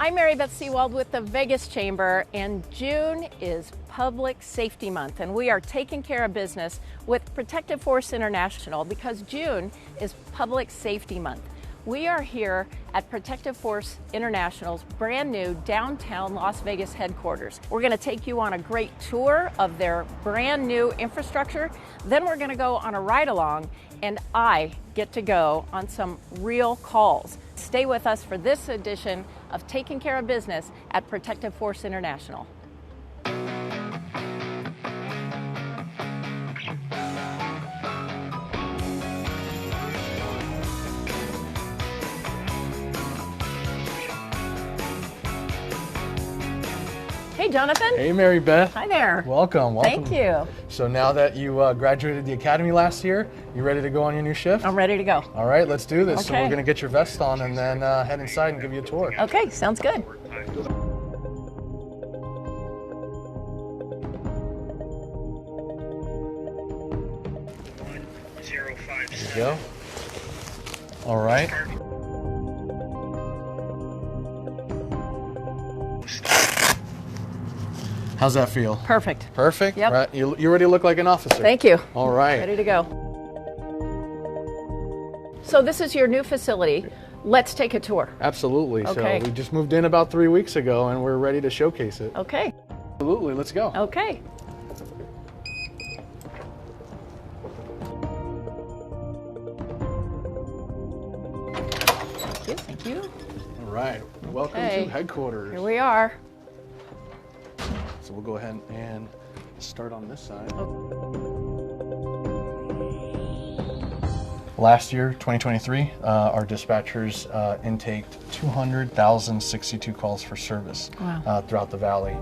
I'm Mary Beth Sewald with the Vegas Chamber, and June is Public Safety Month, and we are taking care of business with Protective Force International because June is Public Safety Month. We are here at Protective Force International's brand new downtown Las Vegas headquarters. We're going to take you on a great tour of their brand new infrastructure. Then we're going to go on a ride along, and I get to go on some real calls. Stay with us for this edition of Taking Care of Business at Protective Force International. Hey, Jonathan. Hey, Mary Beth. Hi there. Welcome. Thank you. So now that you graduated the academy last year, you ready to go on your new shift? I'm ready to go. All right, let's do this. Okay. So we're going to get your vest on and then head inside and give you a tour. Okay, sounds good. There you go. All right. How's that feel? Perfect. Perfect? Yep. Right. You already look like an officer. Thank you. All right. Ready to go. So this is your new facility. Let's take a tour. Absolutely. Okay. So we just moved in about 3 weeks ago and we're ready to showcase it. Okay. Absolutely. Let's go. Okay. Thank you. Thank you. All right. Welcome Okay. to headquarters. Here we are. So we'll go ahead and start on this side. Last year, 2023, our dispatchers intaked 200,062 calls for service throughout the valley.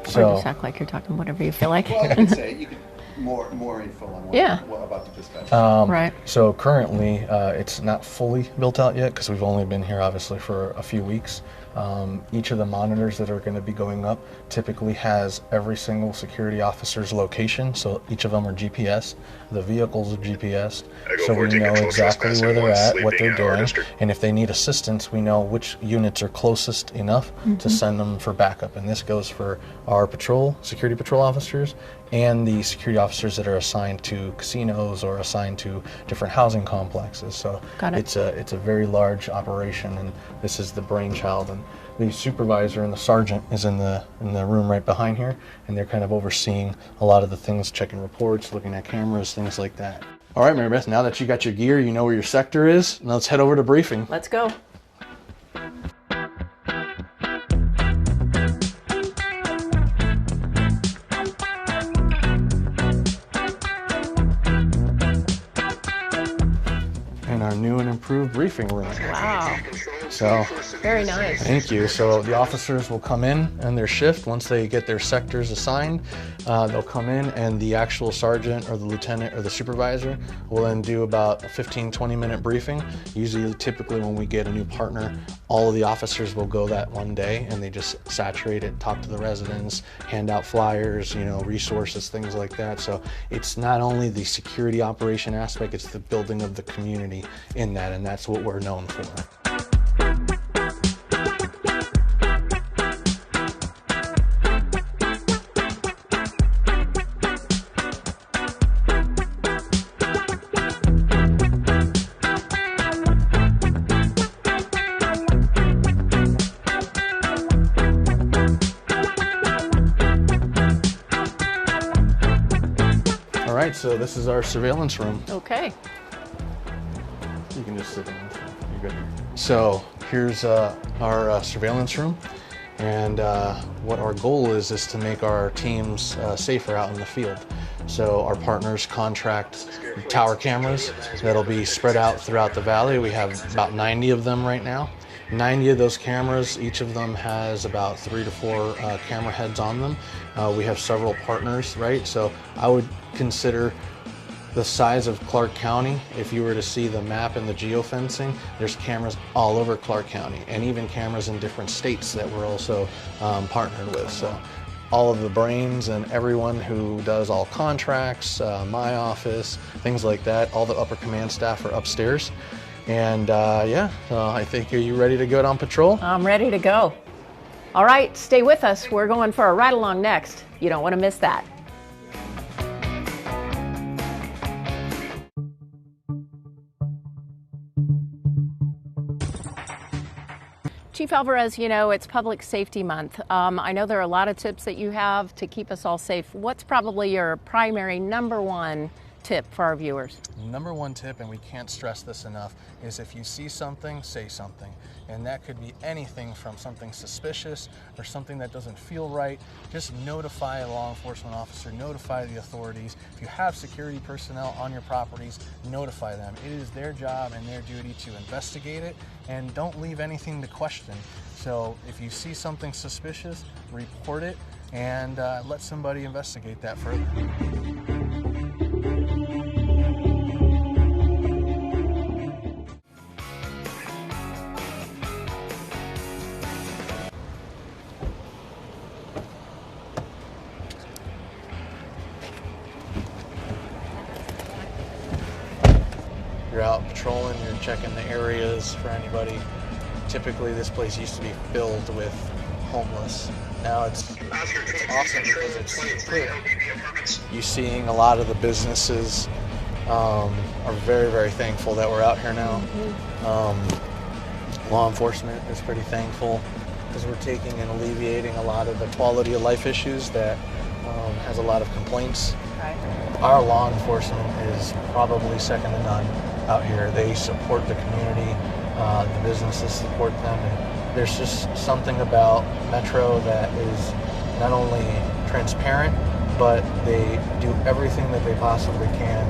Or just act like you're talking whatever you feel like. Well, I can say you could more info on what about the dispatch. Right. So currently, it's not fully built out yet because we've only been here obviously for a few weeks. Each of the monitors that are going to be going up typically has every single security officer's location, so each of them are GPS. The vehicles are GPS, so we know exactly where they're at, what they're doing, and if they need assistance, we know which units are closest enough to send them for backup. And this goes for our security patrol officers, and the security officers that are assigned to casinos or assigned to different housing complexes. So it's a very large operation, and this is the brainchild. And the supervisor and the sergeant is in the room right behind here, and they're kind of overseeing a lot of the things, checking reports, looking at cameras, things like that. All right, Mary Beth, now that you got your gear, you know where your sector is, now let's head over to briefing. Let's go. In our new and improved briefing room. Wow. So, Very nice. thank you. So the officers will come in and their shift, once they get their sectors assigned, they'll come in and the actual sergeant or the lieutenant or the supervisor will then do about a 15-20 minute briefing. Typically when we get a new partner, all of the officers will go that one day and they just saturate it, talk to the residents, hand out flyers, resources, things like that. So it's not only the security operation aspect, it's the building of the community in that, and that's what we're known for. All right, so this is our surveillance room. Okay. You can just sit down. You're good. So here's our surveillance room, and what our goal is to make our teams safer out in the field. So our partners contract tower cameras that'll be spread out throughout the valley. We have about 90 of them right now. 90 of those cameras, each of them has about 3 to 4 camera heads on them. We have several partners, right? So I would consider the size of Clark County. If you were to see the map and the geofencing, there's cameras all over Clark County, and even cameras in different states that we're also partnered with. So all of the brains and everyone who does all contracts, my office, things like that, all the upper command staff are upstairs. And yeah, so I think, are you ready to go on patrol? I'm ready to go. All right, stay with us. We're going for a ride along next. You don't want to miss that. Chief Alvarez, you know, it's Public Safety Month. I know there are a lot of tips that you have to keep us all safe. What's probably your primary number one tip for our viewers? Number one tip, and we can't stress this enough, is if you see something, say something. And that could be anything from something suspicious or something that doesn't feel right. Just notify a law enforcement officer, notify the authorities. If you have security personnel on your properties, notify them. It is their job and their duty to investigate it, and don't leave anything to question. So if you see something suspicious, report it and let somebody investigate that further. You're out patrolling, you're checking the areas for anybody. Typically this place used to be filled with homeless. Now it's awesome because it's clear. You're seeing a lot of the businesses are very, very thankful that we're out here now. Law enforcement is pretty thankful because we're taking and alleviating a lot of the quality of life issues that has a lot of complaints. Right. Our law enforcement is probably second to none out here. They support the community, the businesses support them, and there's just something about Metro that is not only transparent, but they do everything that they possibly can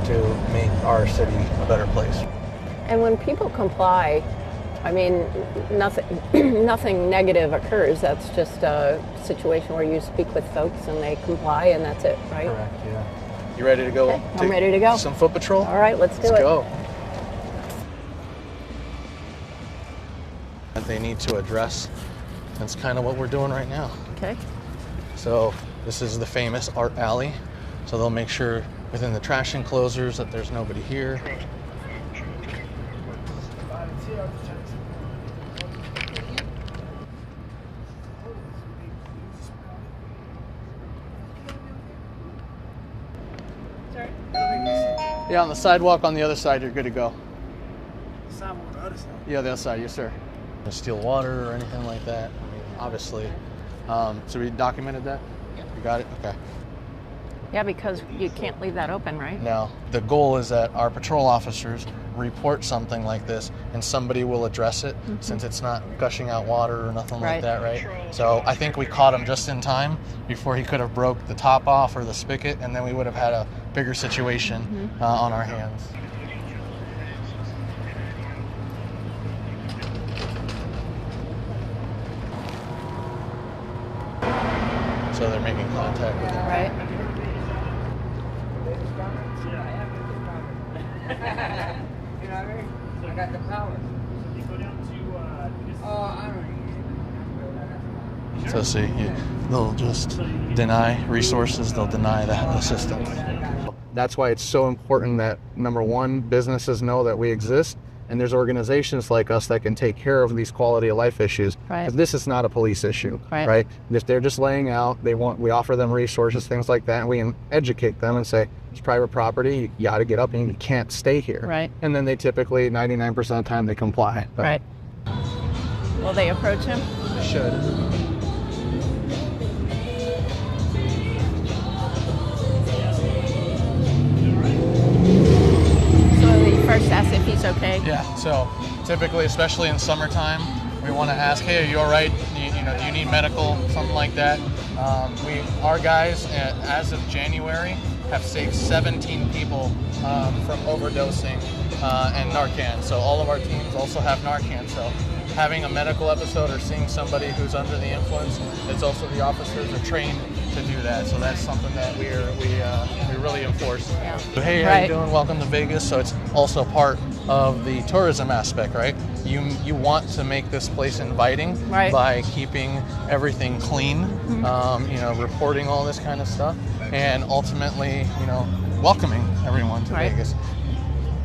to make our city a better place. And when people comply, I mean, nothing negative occurs. That's just a situation where you speak with folks and they comply, and that's it, right? Correct, yeah. You ready to go? Okay, I'm ready to go. Some foot patrol? All right, let's do it. Let's go. They need to address. That's kind of what we're doing right now. Okay. So this is the famous art alley. So they'll make sure within the trash enclosures that there's nobody here. Yeah, on the sidewalk on the other side, you're good to go. Sidewalk on the other side? Yeah, the other side, yes, sir. No steal water or anything like that, I mean, obviously. So we documented that? Yeah. You got it? Okay. Yeah, because you can't leave that open, right? Now, the goal is that our patrol officers report something like this and somebody will address it since it's not gushing out water or nothing like that, right? So I think we caught him just in time before he could have broke the top off or the spigot, and then we would have had a bigger situation on our hands. So they're making contact with him. Right. You know what I mean? I got the power. You go down to I don't know. So see, they'll just deny resources, they'll deny that assistance. That's why it's so important that, number one, businesses know that we exist, and there's organizations like us that can take care of these quality of life issues. Right. 'Cause this is not a police issue, right? If they're just laying out, we offer them resources, things like that, and we educate them and say, it's private property, you got to get up and you can't stay here. Right. And then they typically, 99% of the time, they comply. But Right. Will they approach him? they should. First ask if he's okay. Yeah, so typically, especially in summertime, we want to ask, hey, are you all right? Do you need medical, something like that? Our guys, as of January, have saved 17 people from overdosing and Narcan. So all of our teams also have Narcan. So having a medical episode or seeing somebody who's under the influence, it's also the officers are trained to do that. So that's something that we really enforce. Yeah. So, hey, how you doing? Welcome to Vegas. So it's also part of the tourism aspect, right? You want to make this place inviting by keeping everything clean, reporting all this kind of stuff, and ultimately, welcoming everyone to Vegas.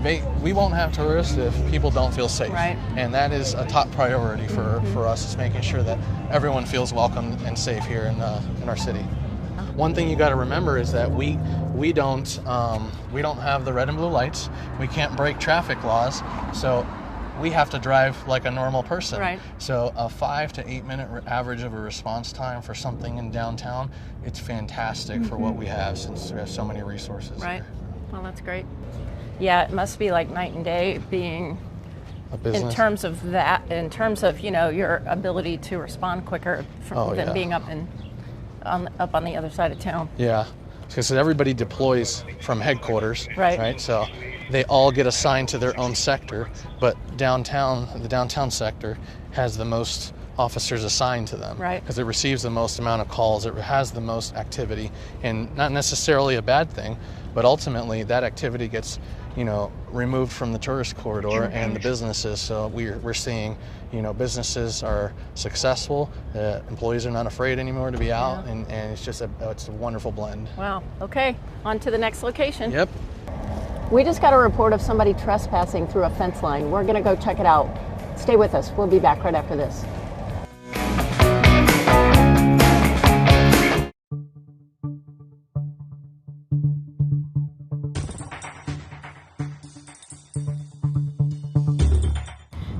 we won't have tourists if people don't feel safe. Right. And that is a top priority for us, is making sure that everyone feels welcome and safe here in our city. One thing you got to remember is that we don't have the red and blue lights. We can't break traffic laws, so we have to drive like a normal person. Right. So a 5 to 8 minute average of a response time for something in downtown, it's fantastic for what we have, since we have so many resources. Right. Here. Well, that's great. Yeah, it must be like night and day being A business. in terms of your ability to respond quicker than being up on the other side of town. Yeah, because everybody deploys from headquarters, Right. So they all get assigned to their own sector, but the downtown sector has the most officers assigned to them, Right. because it receives the most amount of calls, it has the most activity, and not necessarily a bad thing, but ultimately that activity gets removed from the tourist corridor and the businesses. So we're seeing, businesses are successful, employees are not afraid anymore to be out, and it's just it's a wonderful blend. Wow. Okay, on to the next location. Yep. We just got a report of somebody trespassing through a fence line. We're going to go check it out. Stay with us. We'll be back right after this.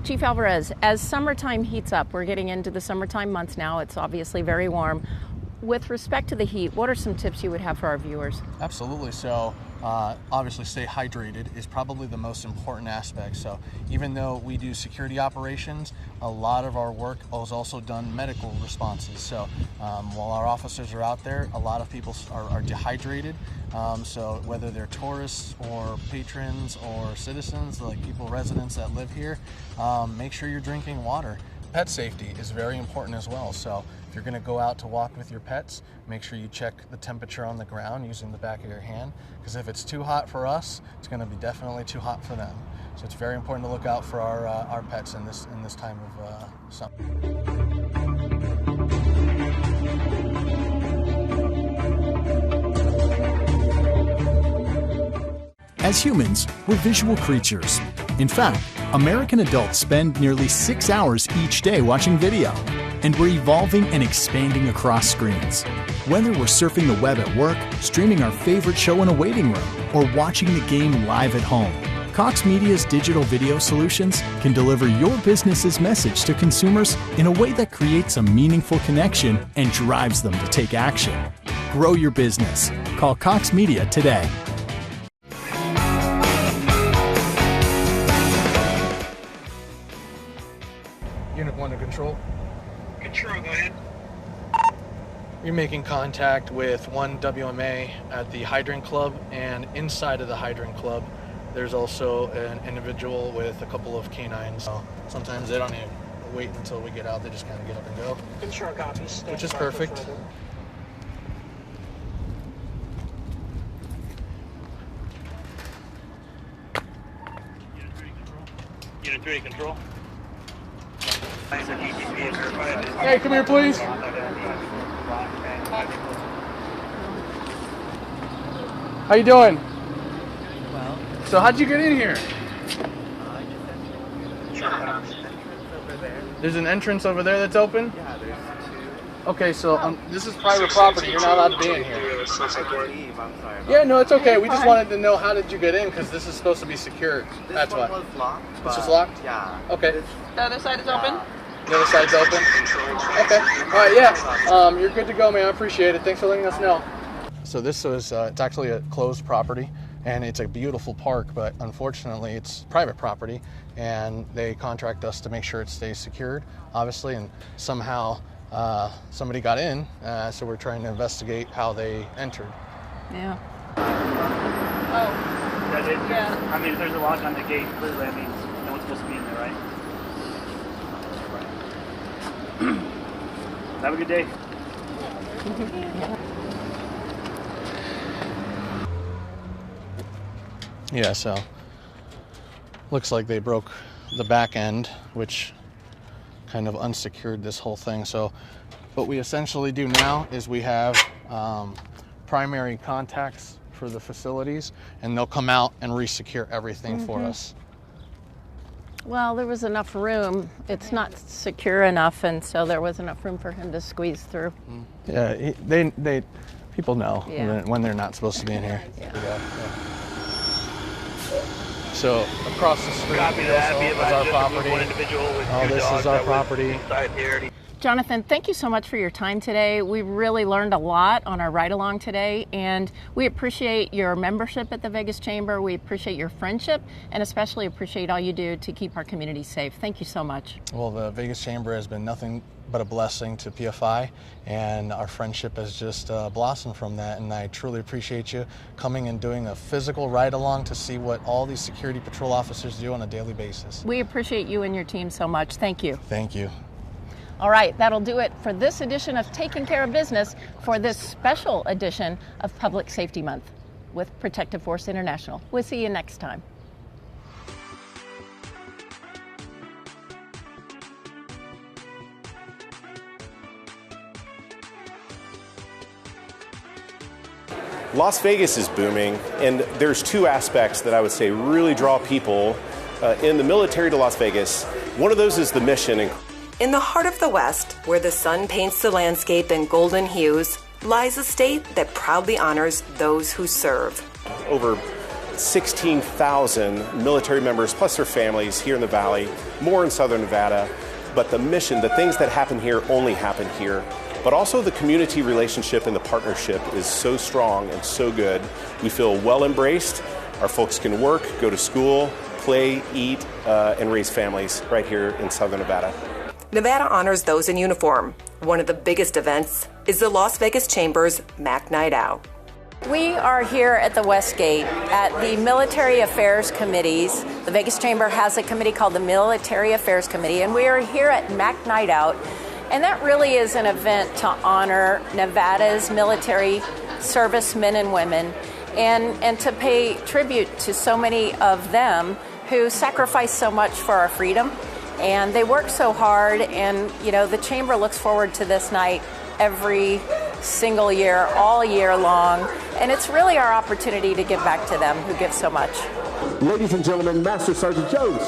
Chief Alvarez, as summertime heats up, we're getting into the summertime months now. It's obviously very warm. With respect to the heat, what are some tips you would have for our viewers? Absolutely. So obviously stay hydrated is probably the most important aspect. So even though we do security operations, a lot of our work is also done medical responses. So while our officers are out there, a lot of people are dehydrated. So whether they're tourists or patrons or citizens, like residents that live here, make sure you're drinking water. Pet safety is very important as well. So if you're going to go out to walk with your pets, make sure you check the temperature on the ground using the back of your hand, because if it's too hot for us, it's going to be definitely too hot for them. So it's very important to look out for our pets in this time of summer. As humans, we're visual creatures. In fact, American adults spend nearly 6 hours each day watching video, and we're evolving and expanding across screens. Whether we're surfing the web at work, streaming our favorite show in a waiting room, or watching the game live at home, Cox Media's digital video solutions can deliver your business's message to consumers in a way that creates a meaningful connection and drives them to take action. Grow your business. Call Cox Media today. Unit 1 to control. Control, go ahead. You're making contact with 1 WMA at the Hydrant Club, and inside of the Hydrant Club, there's also an individual with a couple of canines. So sometimes they don't even wait until we get out, they just kind of get up and go. Control copies. Which is perfect. Unit 3 control. Hey, come here, please. How you doing? Well, So how'd you get in here? There's an entrance over there that's open? yeah, there's two. Okay, so this is private property. You're not allowed to be in here. I can leave, I'm sorry. Yeah, no, it's okay. We just wanted to know, how did you get in? Because this is supposed to be secured. This That's one why. was locked. This is but- locked? Yeah. Okay. The other side is open? The other side's open? Okay. All right, yeah. You're good to go, man. I appreciate it. Thanks for letting us know. So this was, it's actually a closed property, and it's a beautiful park, but unfortunately it's private property, and they contract us to make sure it stays secured, obviously, and somehow somebody got in, so we're trying to investigate how they entered. Yeah. That's it? Yeah. I mean, if there's a lock on the gate, clearly that means no one's supposed to be in there, right? Have a good day. Yeah, so looks like they broke the back end, which kind of unsecured this whole thing. So what we essentially do now is we have primary contacts for the facilities, and they'll come out and re-secure everything for us. Well, there was enough room. It's not secure enough, and so there was enough room for him to squeeze through. Yeah, people know when they're not supposed to be in here. Yeah. So across the street is our property. This is our property. Jonathan, thank you so much for your time today. We really learned a lot on our ride-along today, and we appreciate your membership at the Vegas Chamber. We appreciate your friendship, and especially appreciate all you do to keep our community safe. Thank you so much. Well, the Vegas Chamber has been nothing but a blessing to PFI, and our friendship has just blossomed from that, and I truly appreciate you coming and doing a physical ride-along to see what all these security patrol officers do on a daily basis. We appreciate you and your team so much. Thank you. Thank you. All right, that'll do it for this edition of Taking Care of Business for this special edition of Public Safety Month with Protective Force International. We'll see you next time. Las Vegas is booming, and there's two aspects that I would say really draw people in the military to Las Vegas. One of those is the mission. In the heart of the West, where the sun paints the landscape in golden hues, lies a state that proudly honors those who serve. Over 16,000 military members plus their families here in the Valley, more in Southern Nevada. But the mission, the things that happen here only happen here. But also the community relationship and the partnership is so strong and so good. We feel well embraced. Our folks can work, go to school, play, eat, and raise families right here in Southern Nevada. Nevada honors those in uniform. One of the biggest events is the Las Vegas Chamber's MAC Night Out. We are here at the West Gate at the Military Affairs Committees. The Vegas Chamber has a committee called the Military Affairs Committee, and we are here at MAC Night Out. And that really is an event to honor Nevada's military servicemen and women and to pay tribute to so many of them who sacrifice so much for our freedom. And they work so hard, and the Chamber looks forward to this night every single year, all year long. And it's really our opportunity to give back to them who give so much. Ladies and gentlemen, Master Sergeant Jones.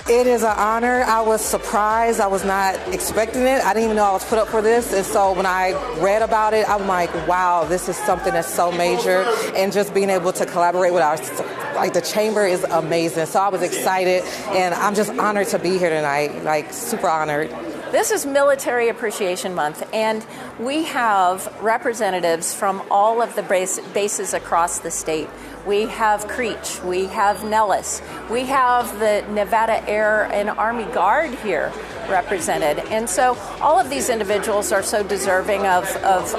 It is an honor. I was surprised. I was not expecting it. I didn't even know I was put up for this. And so when I read about it, I'm like, wow, this is something that's so major. And just being able to collaborate with the Chamber is amazing. So I was excited, and I'm just honored to be here tonight, super honored. This is Military Appreciation Month, and we have representatives from all of the bases across the state. We have Creech, we have Nellis, we have the Nevada Air and Army Guard here represented. And so all of these individuals are so deserving of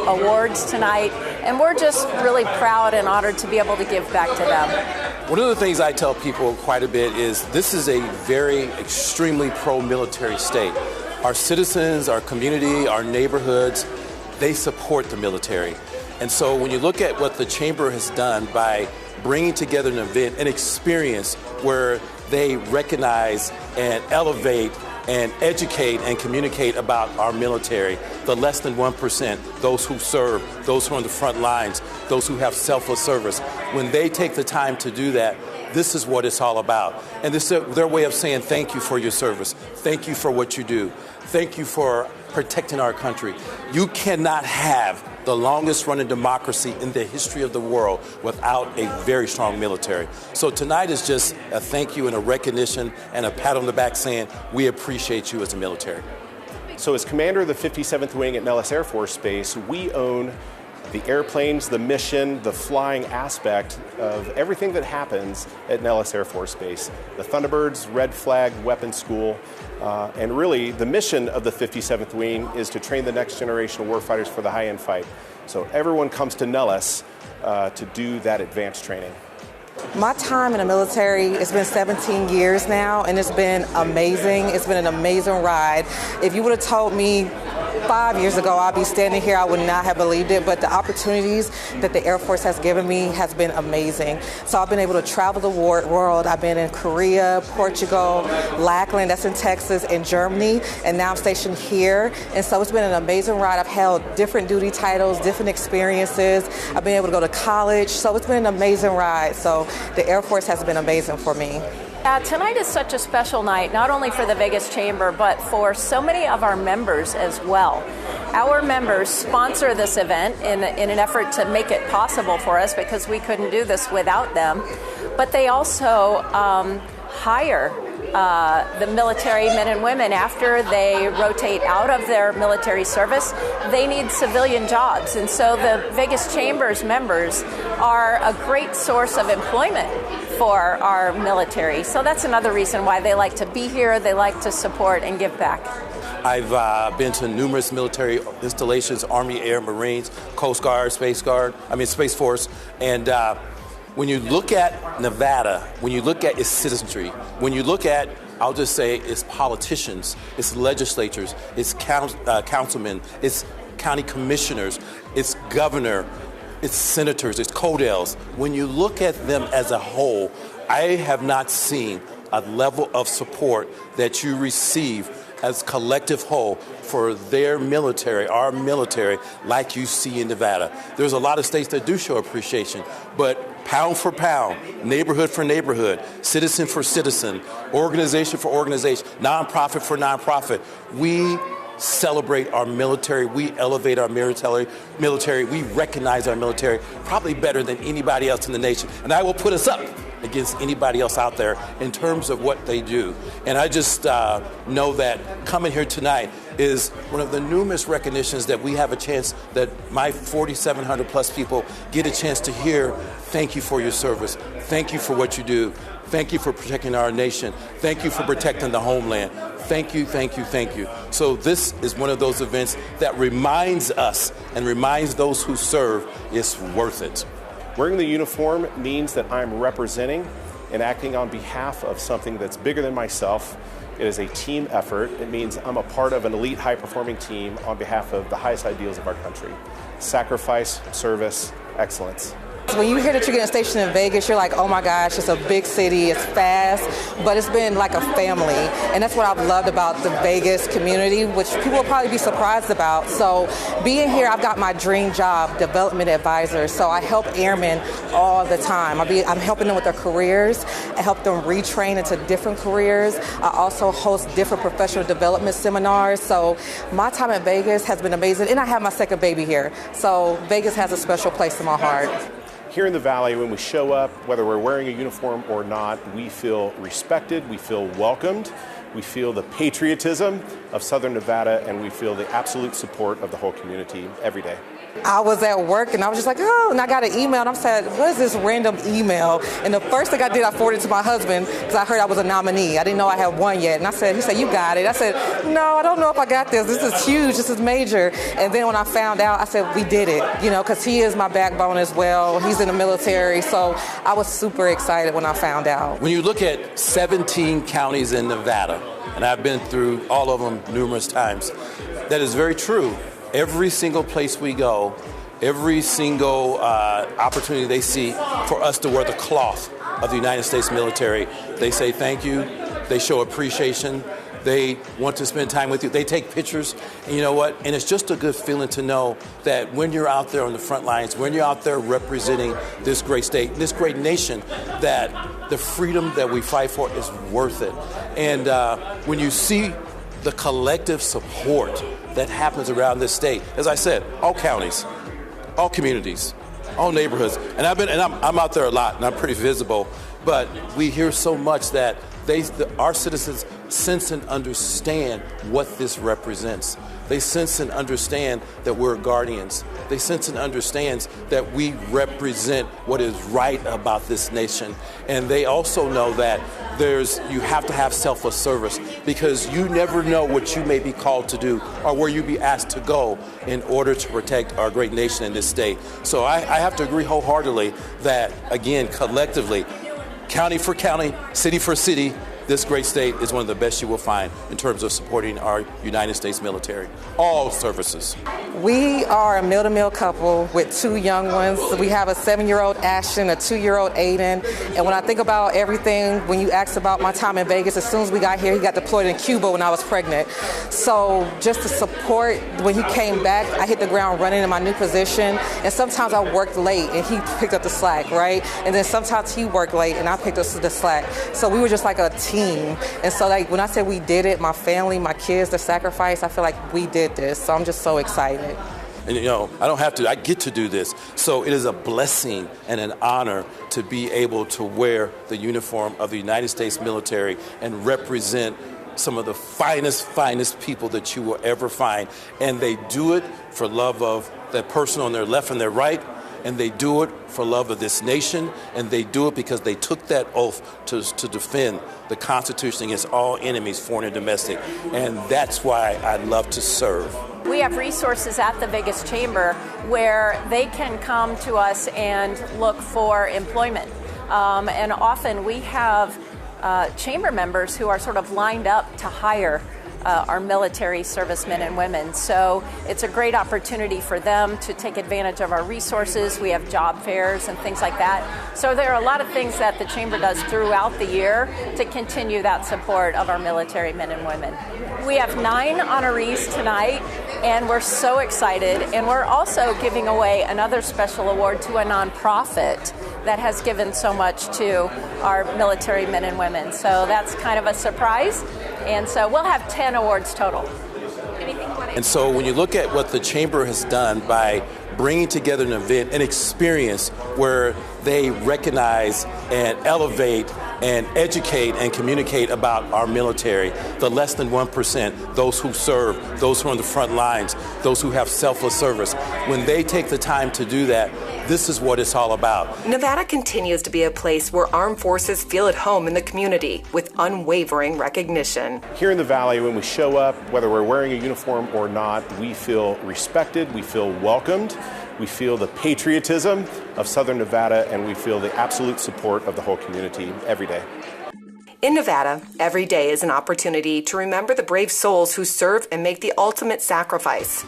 awards tonight, and we're just really proud and honored to be able to give back to them. One of the things I tell people quite a bit is this is a very extremely pro-military state. Our citizens, our community, our neighborhoods, they support the military. And so when you look at what the Chamber has done by bringing together an event, an experience where they recognize and elevate and educate and communicate about our military, the less than 1%, those who serve, those who are on the front lines, those who have selfless service. When they take the time to do that, this is what it's all about. And this is their way of saying thank you for your service. Thank you for what you do. Thank you for protecting our country. You cannot have the longest running democracy in the history of the world without a very strong military. So tonight is just a thank you and a recognition and a pat on the back saying we appreciate you as a military. So as commander of the 57th Wing at Nellis Air Force Base, we own the airplanes, the mission, the flying aspect of everything that happens at Nellis Air Force Base. The Thunderbirds, Red Flag, Weapons School, and really the mission of the 57th Wing is to train the next generation of warfighters for the high-end fight. So everyone comes to Nellis to do that advanced training. My time in the military, it's been 17 years now, and it's been amazing. It's been an amazing ride. If you would have told me 5 years ago, I'd be standing here, I would not have believed it, but the opportunities that the Air Force has given me has been amazing. So I've been able to travel the world. I've been in Korea, Portugal, Lackland, that's in Texas, and Germany, and now I'm stationed here. And so it's been an amazing ride. I've held different duty titles, different experiences. I've been able to go to college, so it's been an amazing ride. So the Air Force has been amazing for me. Tonight is such a special night, not only for the Vegas Chamber, but for so many of our members as well. Our members sponsor this event in an effort to make it possible for us, because we couldn't do this without them. But they also hire the military men and women after they rotate out of their military service. They need civilian jobs, and so the Vegas Chamber's members are a great source of employment for our military. So that's another reason why they like to be here. They like to support and give back. I've been to numerous military installations, Army, Air, Marines, Coast Guard, Space Force, and when you look at Nevada, when you look at its citizenry, when you look at, I'll just say, its politicians, its legislatures, its councilmen, its county commissioners, its governor, its senators, its CODELs, when you look at them as a whole, I have not seen a level of support that you receive as collective whole for their military, our military, like you see in Nevada. There's a lot of states that do show appreciation, but pound for pound, neighborhood for neighborhood, citizen for citizen, organization for organization, nonprofit for nonprofit, we celebrate our military, we elevate our military, we recognize our military probably better than anybody else in the nation. And I will put us up against anybody else out there in terms of what they do. And I just know that coming here tonight is one of the numerous recognitions that we have a chance, that my 4,700 plus people get a chance to hear, thank you for your service, thank you for what you do, thank you for protecting our nation, thank you for protecting the homeland. Thank you, thank you, thank you. So this is one of those events that reminds us and reminds those who serve it's worth it. Wearing the uniform means that I'm representing and acting on behalf of something that's bigger than myself. It is a team effort. It means I'm a part of an elite, high-performing team on behalf of the highest ideals of our country. Sacrifice, service, excellence. When you hear that you're getting stationed in Vegas, you're like, oh my gosh, it's a big city, it's fast, but it's been like a family. And that's what I've loved about the Vegas community, which people will probably be surprised about. So being here, I've got my dream job, development advisor. So I help airmen all the time. I'm helping them with their careers. I help them retrain into different careers. I also host different professional development seminars. So my time in Vegas has been amazing. And I have my second baby here. So Vegas has a special place in my heart. Here in the Valley, when we show up, whether we're wearing a uniform or not, we feel respected, we feel welcomed, we feel the patriotism of Southern Nevada, and we feel the absolute support of the whole community every day. I was at work and I was just like, oh, and I got an email and I said, what is this random email? And the first thing I did, I forwarded it to my husband because I heard I was a nominee. I didn't know I had won yet. And he said, you got it. I said, no, I don't know if I got this. This is huge. This is major. And then when I found out, I said, we did it, because he is my backbone as well. He's in the military. So I was super excited when I found out. When you look at 17 counties in Nevada, and I've been through all of them numerous times, that is very true. Every single place we go, every single opportunity they see for us to wear the cloth of the United States military, they say thank you, they show appreciation, they want to spend time with you, they take pictures, and you know what? And it's just a good feeling to know that when you're out there on the front lines, when you're out there representing this great state, this great nation, that the freedom that we fight for is worth it. And when you see the collective support that happens around this state, as I said, all counties, all communities, all neighborhoods, and I'm out there a lot, and I'm pretty visible. But we hear so much that our citizens sense and understand what this represents. They sense and understand that we're guardians. They sense and understand that we represent what is right about this nation. And they also know that you have to have selfless service, because you never know what you may be called to do or where you be asked to go in order to protect our great nation in this state. So I have to agree wholeheartedly that, again, collectively, county for county, city for city, this great state is one of the best you will find in terms of supporting our United States military, all services. We are a mill-to-mill couple with 2 young ones. We have a 7-year-old Ashton, a 2-year-old Aiden. And when I think about everything, when you asked about my time in Vegas, as soon as we got here, he got deployed in Cuba when I was pregnant. So just to support, when he came back, I hit the ground running in my new position. And sometimes I worked late and he picked up the slack, right? And then sometimes he worked late and I picked up the slack. So we were just like a team. And so like when I said we did it, my family, my kids, the sacrifice, I feel like we did this. So I'm just so excited. And I get to do this. So it is a blessing and an honor to be able to wear the uniform of the United States military and represent some of the finest people that you will ever find. And they do it for love of that person on their left and their right. And they do it for love of this nation, and they do it because they took that oath to defend the Constitution against all enemies, foreign and domestic. And that's why I love to serve. We have resources at the Vegas Chamber where they can come to us and look for employment. And often we have chamber members who are sort of lined up to hire our military servicemen and women. So it's a great opportunity for them to take advantage of our resources. We have job fairs and things like that. So there are a lot of things that the Chamber does throughout the year to continue that support of our military men and women. We have 9 honorees tonight, and we're so excited. And we're also giving away another special award to a nonprofit that has given so much to our military men and women. So that's kind of a surprise. And so we'll have 10 awards total. And so when you look at what the Chamber has done by bringing together an event, an experience where they recognize and elevate and educate and communicate about our military, the less than 1%, those who serve, those who are on the front lines, those who have selfless service. When they take the time to do that, this is what it's all about. Nevada continues to be a place where armed forces feel at home in the community with unwavering recognition. Here in the Valley, when we show up, whether we're wearing a uniform or not, we feel respected, we feel welcomed, we feel the patriotism of Southern Nevada, and we feel the absolute support of the whole community every day. In Nevada, every day is an opportunity to remember the brave souls who serve and make the ultimate sacrifice.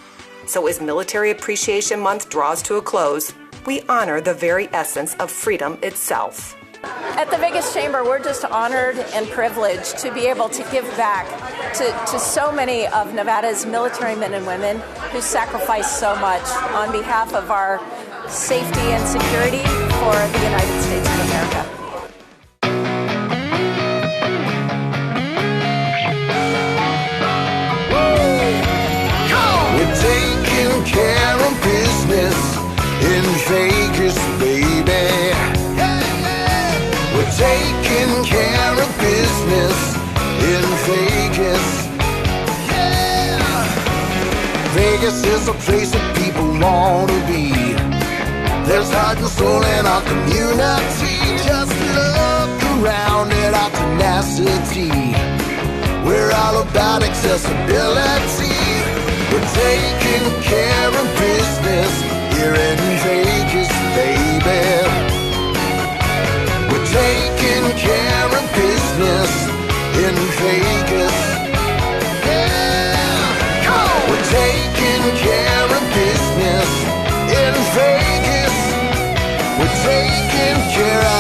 So as Military Appreciation Month draws to a close, we honor the very essence of freedom itself. At the Vegas Chamber, we're just honored and privileged to be able to give back to so many of Nevada's military men and women who sacrifice so much on behalf of our safety and security for the United States of America. We're taking care of business in Vegas, baby. We're taking care of business in Vegas. Vegas is a place that people want to be. There's heart and soul in our community. Just look around at our tenacity. We're all about accessibility. We're taking care of business here in Vegas, baby. We're taking care of business in Vegas. Yeah, come on. We're taking care of business in Vegas. We're taking care of